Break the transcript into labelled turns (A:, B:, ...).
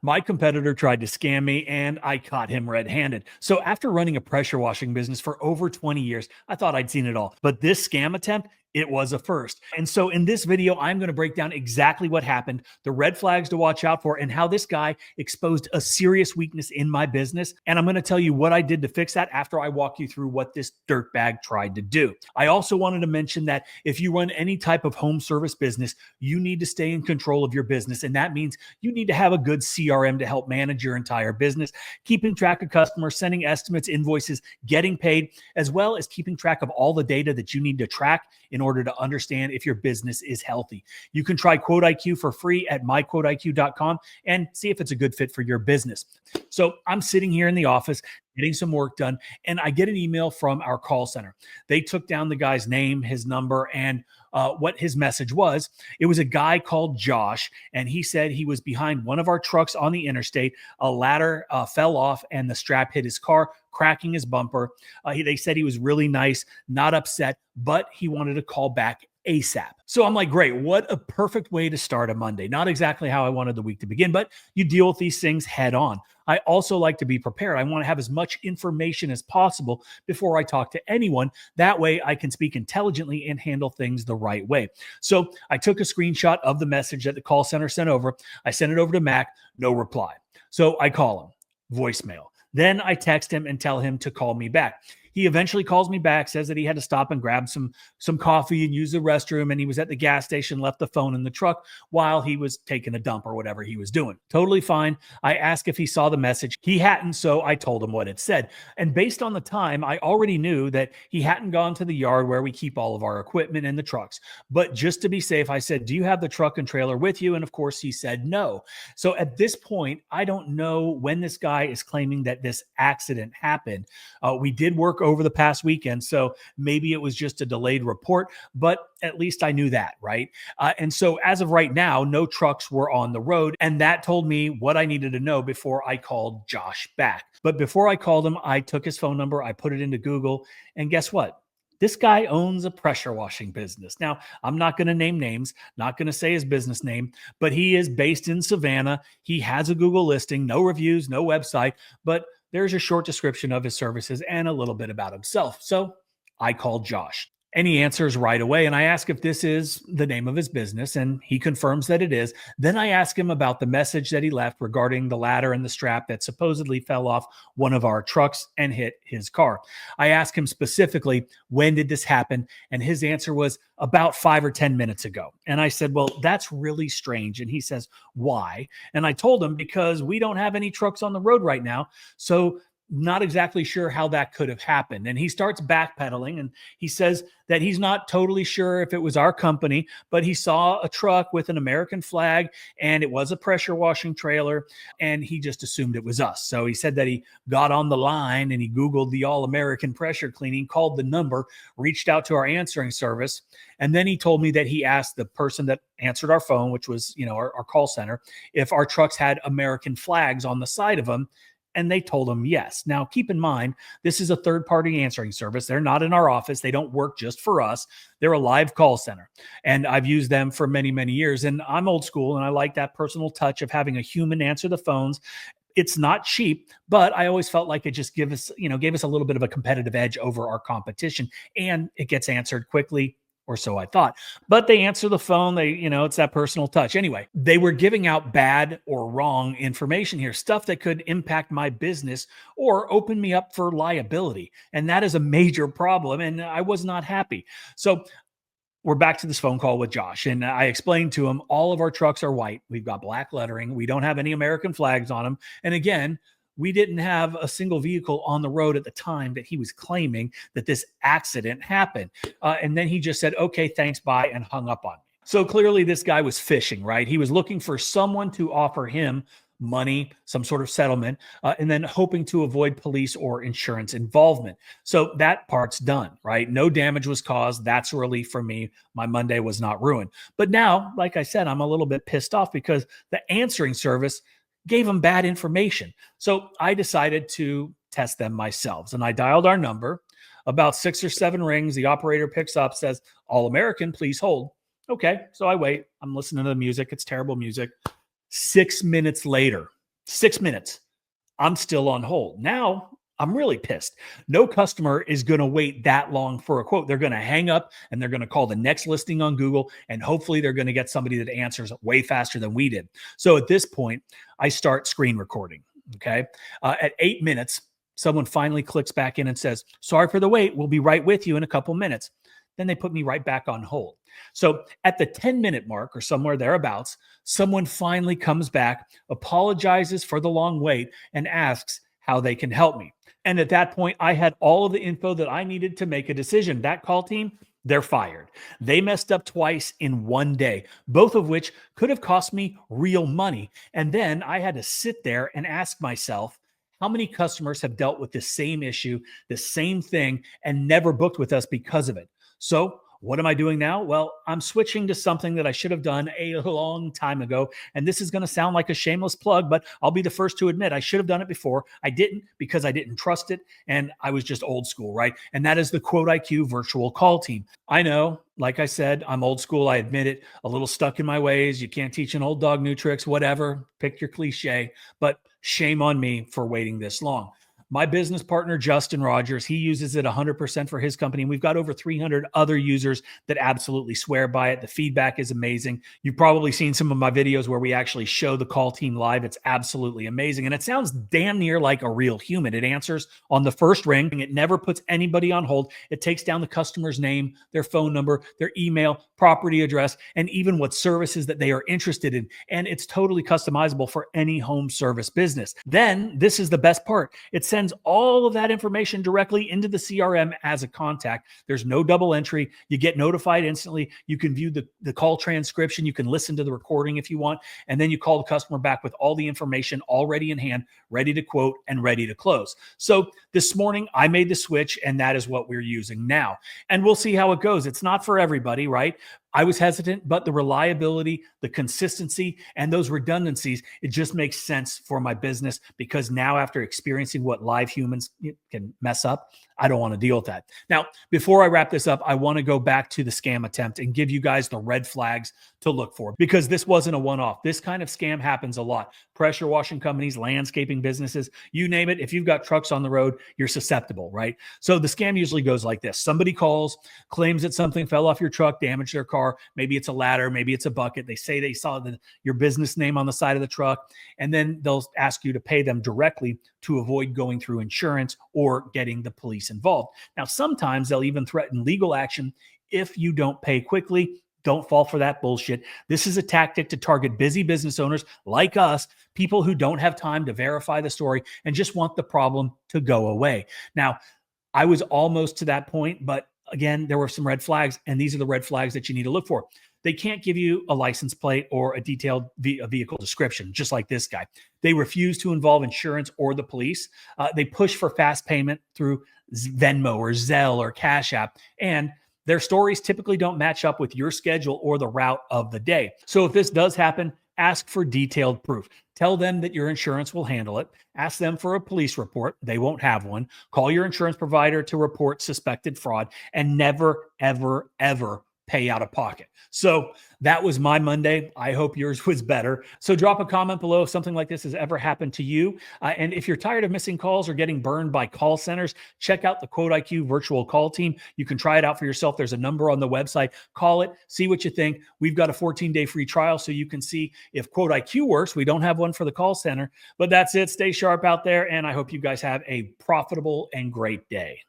A: My competitor tried to scam me and I caught him red-handed. So after running a pressure washing business for over 20 years, I thought I'd seen it all. But this scam attempt, it was a first. And so in this video, I'm going to break down exactly what happened, the red flags to watch out for, and how this guy exposed a serious weakness in my business. And I'm going to tell you what I did to fix that after I walk you through what this dirtbag tried to do. I also wanted to mention that if you run any type of home service business, you need to stay in control of your business. And that means you need to have a good CRM to help manage your entire business, keeping track of customers, sending estimates, invoices, getting paid, as well as keeping track of all the data that you need to track in order to understand if your business is healthy. You can try Quote IQ for free at myquoteiq.com and see if it's a good fit for your business. So I'm sitting here in the office getting some work done, and I get an email from our call center. They took down the guy's name, his number, and what his message was. It was a guy called Josh, and he said he was behind one of our trucks on the interstate. A ladder fell off, and the strap hit his car, cracking his bumper. They said he was really nice, not upset, but he wanted to call back ASAP. So I'm like, great, what a perfect way to start a Monday. Not exactly how I wanted the week to begin, but you deal with these things head on. I also like to be prepared. I want to have as much information as possible before I talk to anyone. That way I can speak intelligently and handle things the right way. So I took a screenshot of the message that the call center sent over. I sent it over to Mac, no reply. So I call him, voicemail. Then I text him and tell him to call me back. He eventually calls me back, says that he had to stop and grab some coffee and use the restroom, and he was at the gas station, left the phone in the truck while he was taking a dump or whatever he was doing. Totally fine. I asked if he saw the message. He hadn't, so I told him what it said. And based on the time, I already knew that he hadn't gone to the yard where we keep all of our equipment and the trucks. But just to be safe, I said, do you have the truck and trailer with you? And of course, he said no. So at this point, I don't know when this guy is claiming that this accident happened. We did work over the past weekend, so maybe it was just a delayed report, but at least I knew that, right? And so as of right now, no trucks were on the road, and that told me what I needed to know before I called Josh back. But before I called him, I took his phone number, I put it into Google, and guess what? This guy owns a pressure washing business. Now, I'm not going to name names, not going to say his business name, but he is based in Savannah. He has a Google listing, no reviews, no website, but there's a short description of his services and a little bit about himself. So I called Josh. And he answers right away. And I ask if this is the name of his business, and he confirms that it is. Then I ask him about the message that he left regarding the ladder and the strap that supposedly fell off one of our trucks and hit his car. I ask him specifically, when did this happen? And his answer was about 5 or 10 minutes ago. And I said, well, that's really strange. And he says, why? And I told him, because we don't have any trucks on the road right now. So not exactly sure how that could have happened. And he starts backpedaling, and he says that he's not totally sure if it was our company, but he saw a truck with an American flag and it was a pressure washing trailer, and he just assumed it was us. So he said that he got on the line and he Googled the All-American pressure cleaning, called the number, reached out to our answering service. And then he told me that he asked the person that answered our phone, which was, our call center, if our trucks had American flags on the side of them. And they told him yes. Now, keep in mind, this is a third-party answering service. They're not in our office. They don't work just for us. They're a live call center. And I've used them for many, many years. And I'm old school, and I like that personal touch of having a human answer the phones. It's not cheap, but I always felt like it just gave us a little bit of a competitive edge over our competition. And it gets answered quickly, or so I thought. But they answer the phone. It's that personal touch. Anyway, they were giving out bad or wrong information here, stuff that could impact my business or open me up for liability. And that is a major problem. And I was not happy. So we're back to this phone call with Josh. And I explained to him, all of our trucks are white. We've got black lettering. We don't have any American flags on them. And again, we didn't have a single vehicle on the road at the time that he was claiming that this accident happened. And then he just said, okay, thanks, bye, and hung up on me. So clearly this guy was fishing, right? He was looking for someone to offer him money, some sort of settlement, and then hoping to avoid police or insurance involvement. So that part's done, right? No damage was caused. That's a relief for me. My Monday was not ruined. But now, like I said, I'm a little bit pissed off because the answering service gave them bad information. So I decided to test them myself. And I dialed our number. About 6 or 7 rings, the operator picks up, says, "All American, please hold." Okay, so I wait. I'm listening to the music. It's terrible music. 6 minutes later, 6 minutes. I'm still on hold. Now I'm really pissed. No customer is going to wait that long for a quote. They're going to hang up and they're going to call the next listing on Google. And hopefully they're going to get somebody that answers way faster than we did. So at this point, I start screen recording. Okay. At 8 minutes, someone finally clicks back in and says, "Sorry for the wait. We'll be right with you in a couple minutes." Then they put me right back on hold. So at the 10-minute mark or somewhere thereabouts, someone finally comes back, apologizes for the long wait, and asks how they can help me. And at that point, I had all of the info that I needed to make a decision. That call team, they're fired. They messed up twice in one day, both of which could have cost me real money. And then I had to sit there and ask myself, how many customers have dealt with the same issue, the same thing, and never booked with us because of it? So, what am I doing now? Well, I'm switching to something that I should have done a long time ago. And this is going to sound like a shameless plug, but I'll be the first to admit I should have done it before. I didn't because I didn't trust it. And I was just old school, right? And that is the Quote IQ virtual call team. I know, like I said, I'm old school. I admit it, a little stuck in my ways. You can't teach an old dog new tricks, whatever. Pick your cliche. But shame on me for waiting this long. My business partner, Justin Rogers, he uses it 100% for his company. And we've got over 300 other users that absolutely swear by it. The feedback is amazing. You've probably seen some of my videos where we actually show the call team live. It's absolutely amazing. And it sounds damn near like a real human. It answers on the first ring. It never puts anybody on hold. It takes down the customer's name, their phone number, their email, property address, and even what services that they are interested in. And it's totally customizable for any home service business. Then this is the best part. It sends all of that information directly into the CRM as a contact. There's no double entry. You get notified instantly. You can view the call transcription. You can listen to the recording if you want. And then you call the customer back with all the information already in hand, ready to quote and ready to close. So this morning I made the switch and that is what we're using now. And we'll see how it goes. It's not for everybody, right? I was hesitant, but the reliability, the consistency, and those redundancies, it just makes sense for my business because now after experiencing what live humans can mess up, I don't want to deal with that. Now, before I wrap this up, I want to go back to the scam attempt and give you guys the red flags to look for because this wasn't a one-off. This kind of scam happens a lot. Pressure washing companies, landscaping businesses, you name it. If you've got trucks on the road, you're susceptible, right? So the scam usually goes like this. Somebody calls, claims that something fell off your truck, damaged their car. Maybe it's a ladder, maybe it's a bucket. They say they saw your business name on the side of the truck, and then they'll ask you to pay them directly to avoid going through insurance or getting the police involved. Now, sometimes they'll even threaten legal action if you don't pay quickly. Don't fall for that bullshit. This is a tactic to target busy business owners like us, people who don't have time to verify the story and just want the problem to go away. Now, I was almost to that point, but again, there were some red flags, and these are the red flags that you need to look for. They can't give you a license plate or a detailed vehicle description, just like this guy. They refuse to involve insurance or the police. They push for fast payment through Venmo or Zelle or Cash App, and their stories typically don't match up with your schedule or the route of the day. So if this does happen, ask for detailed proof. Tell them that your insurance will handle it. Ask them for a police report. They won't have one. Call your insurance provider to report suspected fraud and never, ever, ever pay out of pocket. So that was my Monday. I hope yours was better. So drop a comment below if something like this has ever happened to you. And if you're tired of missing calls or getting burned by call centers, check out the Quote IQ virtual call team. You can try it out for yourself. There's a number on the website. Call it, see what you think. We've got a 14-day free trial so you can see if Quote IQ works. We don't have one for the call center, but that's it. Stay sharp out there. And I hope you guys have a profitable and great day.